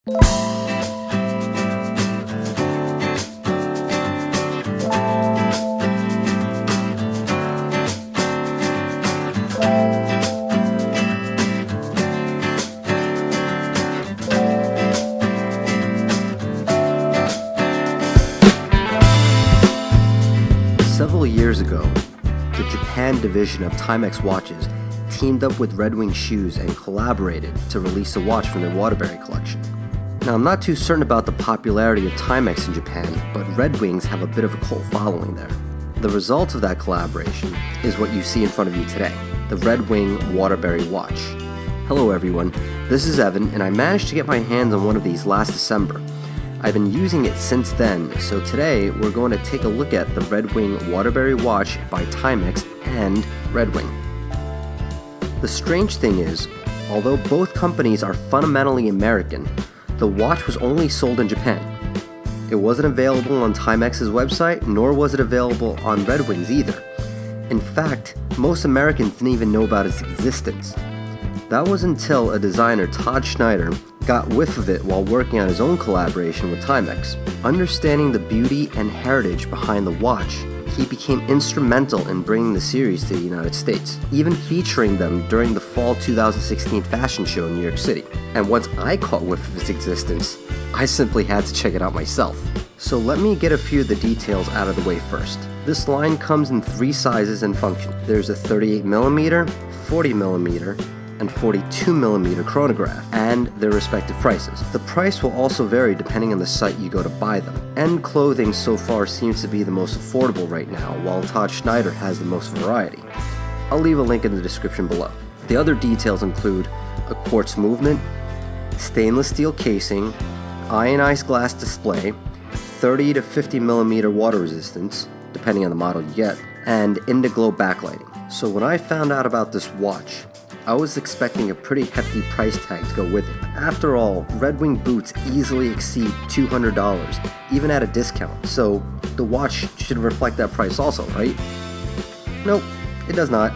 Several years ago, the Japan division of Timex watches teamed up with Red Wing shoes and collaborated to release a watch from their Waterbury collection. Now, I'm not too certain about the popularity of Timex in Japan, but Red Wings have a bit of a cult following there. The result of that collaboration is what you see in front of you today, the Red Wing Waterbury watch. Hello everyone, this is Evan, and I managed to get my hands on one of these last December. I've been using it since then, so today we're going to take a look at the Red Wing Waterbury watch by Timex and Red Wing. The strange thing is, although both companies are fundamentally American, the watch was only sold in Japan. It wasn't available on Timex's website, nor was it available on Red Wing's either. In fact, most Americans didn't even know about its existence. That was until a designer, Todd Schneider, got whiff of it while working on his own collaboration with Timex. Understanding the beauty and heritage behind the watch, he became instrumental in bringing the series to the United States, even featuring them during the fall 2016 fashion show in New York City. And once I caught whiff of its existence, I simply had to check it out myself. So let me get a few of the details out of the way first. This line comes in 3 sizes and function. There's a 38mm, 40mm, and 42mm chronograph, and their respective prices. The price will also vary depending on the site you go to buy them. And clothing so far seems to be the most affordable right now, while Todd Schneider has the most variety. I'll leave a link in the description below. The other details include a quartz movement, stainless steel casing, ionized glass display, 30 to 50mm water resistance, depending on the model you get, and Indiglo backlighting. So when I found out about this watch, I was expecting a pretty hefty price tag to go with it. After all, Red Wing boots easily exceed $200, even at a discount, so the watch should reflect that price also, right? Nope, it does not.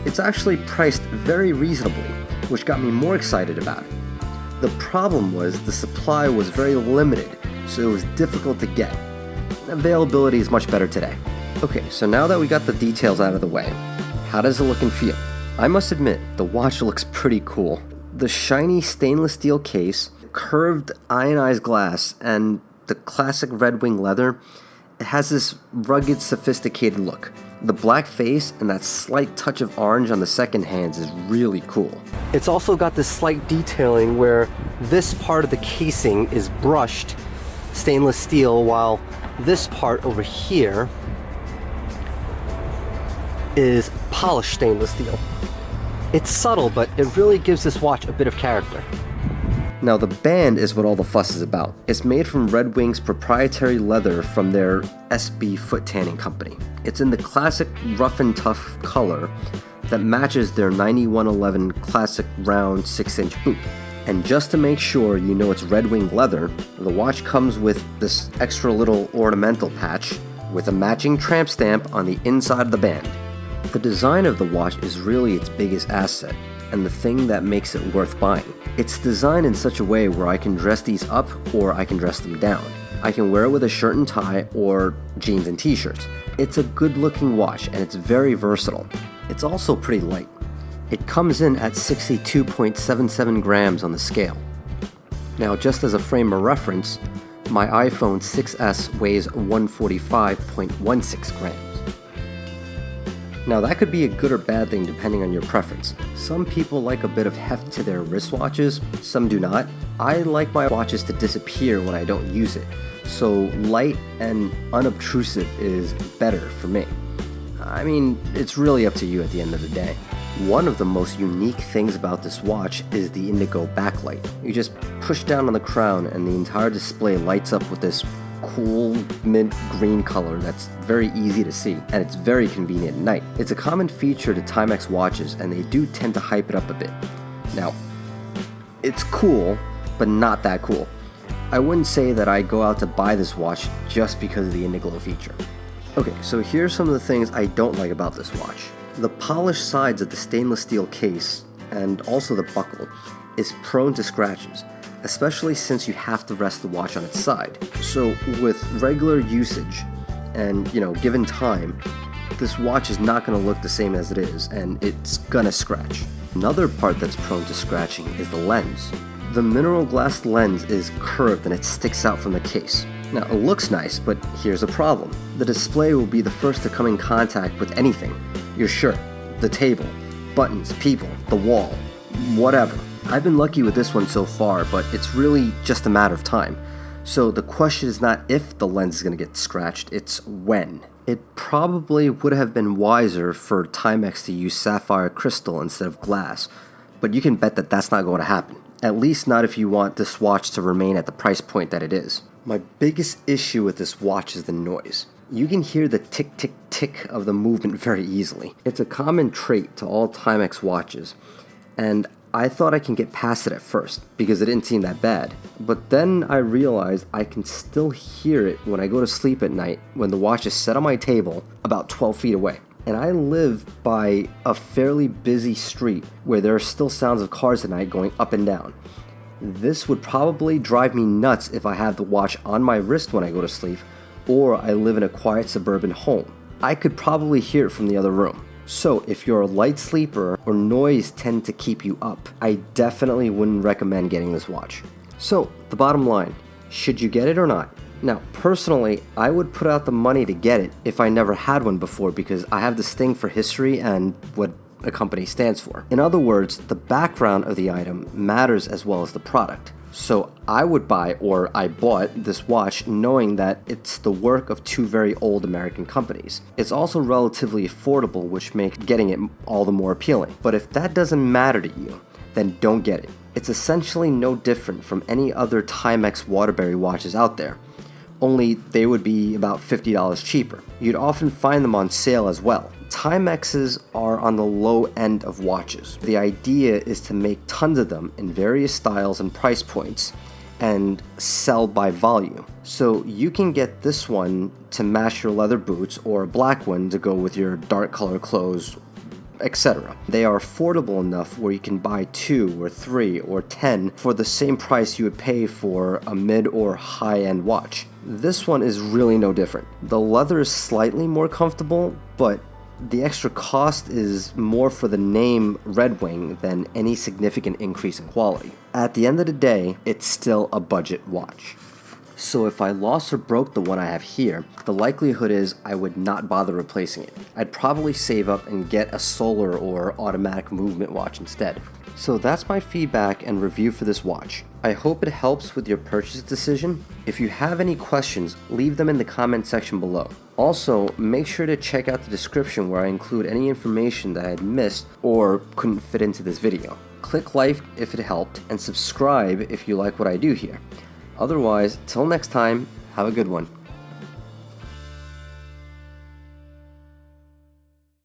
It's actually priced very reasonably, which got me more excited about it. The problem was the supply was very limited, so it was difficult to get. Availability is much better today. Okay, so now that we got the details out of the way, how does it look and feel? I must admit, the watch looks pretty cool. The shiny stainless steel case, curved ionized glass, and the classic Red Wing leather, it has this rugged, sophisticated look. The black face and that slight touch of orange on the second hands is really cool. It's also got this slight detailing where this part of the casing is brushed stainless steel, while this part over here is polished stainless steel. It's subtle, but it really gives this watch a bit of character. Now the band is what all the fuss is about. It's made from Red Wing's proprietary leather from their SB foot tanning company. It's in the classic rough and tough color that matches their 9111 classic round 6-inch boot. And just to make sure you know it's Red Wing leather, the watch comes with this extra little ornamental patch with a matching tramp stamp on the inside of the band. The design of the watch is really its biggest asset, and the thing that makes it worth buying. It's designed in such a way where I can dress these up or I can dress them down. I can wear it with a shirt and tie or jeans and t-shirts. It's a good looking watch and it's very versatile. It's also pretty light. It comes in at 62.77 grams on the scale. Now, just as a frame of reference, my iPhone 6S weighs 145.16 grams. Now that could be a good or bad thing depending on your preference. Some people like a bit of heft to their wristwatches, some do not. I like my watches to disappear when I don't use it, so light and unobtrusive is better for me. I mean, it's really up to you at the end of the day. One of the most unique things about this watch is the Indiglo backlight. You just push down on the crown and the entire display lights up with this cool mint green color that's very easy to see, and it's very convenient at night. It's a common feature to Timex watches, and they do tend to hype it up a bit. Now, it's cool, but not that cool. I wouldn't say that I go out to buy this watch just because of the Indiglo feature. Okay, so here's some of the things I don't like about this watch. The polished sides of the stainless steel case, and also the buckle, is prone to scratches, especially since you have to rest the watch on its side. So with regular usage and, given time, this watch is not going to look the same as it is, and it's gonna scratch. Another part that's prone to scratching is the lens. The mineral glass lens is curved and it sticks out from the case. Now, it looks nice, but here's a problem. The display will be the first to come in contact with anything. Your shirt, the table, buttons, people, the wall, whatever. I've been lucky with this one so far, but it's really just a matter of time. So the question is not if the lens is going to get scratched, it's when. It probably would have been wiser for Timex to use sapphire crystal instead of glass, but you can bet that that's not going to happen. At least not if you want this watch to remain at the price point that it is. My biggest issue with this watch is the noise. You can hear the tick tick tick of the movement very easily. It's a common trait to all Timex watches, and I thought I can get past it at first because it didn't seem that bad. But then I realized I can still hear it when I go to sleep at night when the watch is set on my table about 12 feet away. And I live by a fairly busy street where there are still sounds of cars at night going up and down. This would probably drive me nuts if I have the watch on my wrist when I go to sleep, or I live in a quiet suburban home. I could probably hear it from the other room. So if you're a light sleeper or noise tend to keep you up, I definitely wouldn't recommend getting this watch. So the bottom line, should you get it or not? Now, personally, I would put out the money to get it if I never had one before because I have this thing for history and what a company stands for. In other words, the background of the item matters as well as the product. So I would buy, or I bought, this watch knowing that it's the work of two very old American companies. It's also relatively affordable, which makes getting it all the more appealing. But if that doesn't matter to you, then don't get it. It's essentially no different from any other Timex Waterbury watches out there, only they would be about $50 cheaper. You'd often find them on sale as well. Timexes are on the low end of watches. The idea is to make tons of them in various styles and price points and sell by volume. So you can get this one to match your leather boots or a black one to go with your dark color clothes, etc. They are affordable enough where you can buy 2 or 3 or 10 for the same price you would pay for a mid or high-end watch. This one is really no different. The leather is slightly more comfortable, but the extra cost is more for the name Red Wing than any significant increase in quality. At the end of the day, it's still a budget watch. So if I lost or broke the one I have here, the likelihood is I would not bother replacing it. I'd probably save up and get a solar or automatic movement watch instead. So that's my feedback and review for this watch. I hope it helps with your purchase decision. If you have any questions, leave them in the comment section below. Also, make sure to check out the description where I include any information that I had missed or couldn't fit into this video. Click like if it helped, and subscribe if you like what I do here. Otherwise, till next time, have a good one.